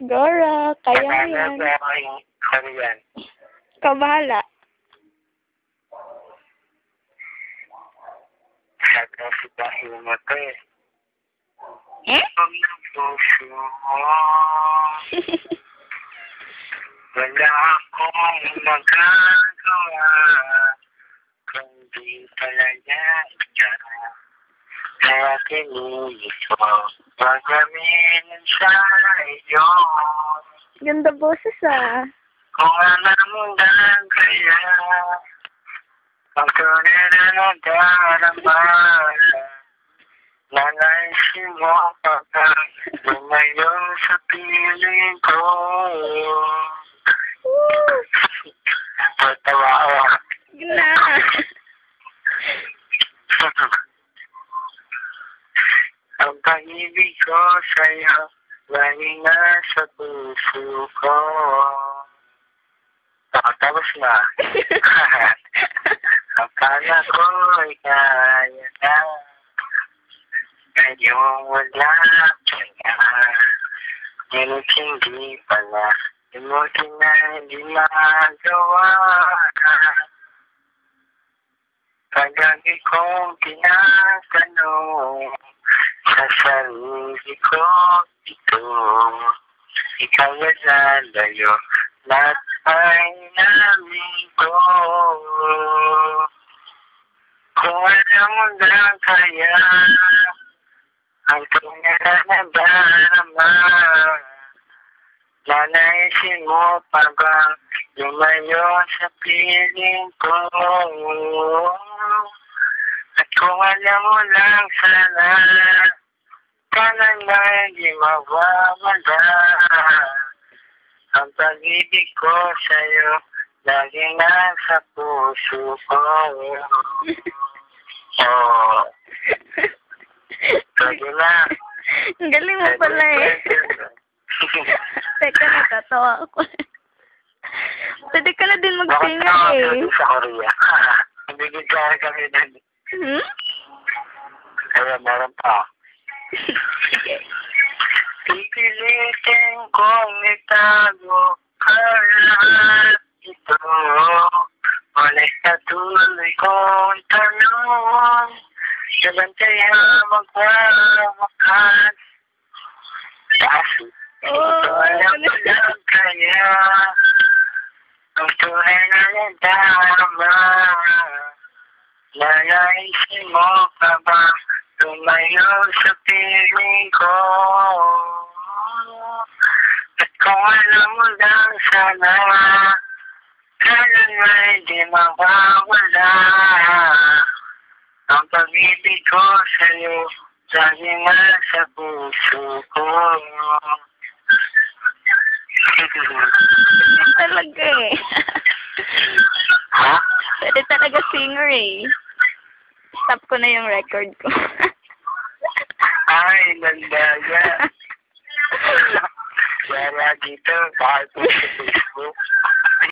Gora, kaya mo yan. Ano yan? Ikaw bahala. Sabi si dahil mo to eh. Eh? Ang puso mo. Wala akong magagawa. Kundi talaga ikaw. Kaya kinilis ko. Magamin sa iyo. Ganda boses ah. Kung alam mo lang kaya. Ang tunay na nadarama. Nanaisin mo kapag lumayo sa piling ko. Matawa ako. Gina. Ang pag-ibig ko sa'yo, lagi nasa puso ko. Tapos na. Akala ko ay kaya na. Ngayon wala ka na. Ngunit hindi pala. Imuti na hindi magawa. Pag-gabi kong tinatanong sa sarili ko ito. Ikaw ay lalayo. Lahat ay namin ko. Kung alam mo lang kaya ang tunay na nadarama. Nanaisin mo pa ba lumayo sa piling ko? At kung alam mo lang sana, sana na hindi mawawala. Ang pag-ibig ko sa'yo, lagi nasa puso ko. Oh. Lagi na. Ang galing mo pala eh. Teka, natatawa ako. Pwede ka na din magtinga eh. Bakit sa Korea? Nabigigay kami din. Hmm? Kaya meron pa. Pipilitin kong itago lahat ito. Ngunit natuloy kong tanong. Sabantaya magwawakas. Kasi ito alam mo lang kaya. Ang tunay na nadarama. Nanaisin mo pa ba lumayo sa piling ko? At kung alam mo lang sana, sana na hindi mawawala. Ang pag-ibig ko sa'yo, lagi nga sa puso ko. Pwede talaga eh. Ha? Pwede talaga singer eh. Stop ko na yung record ko. Ay, nandaya. Kaya dito, kahit po sa Facebook.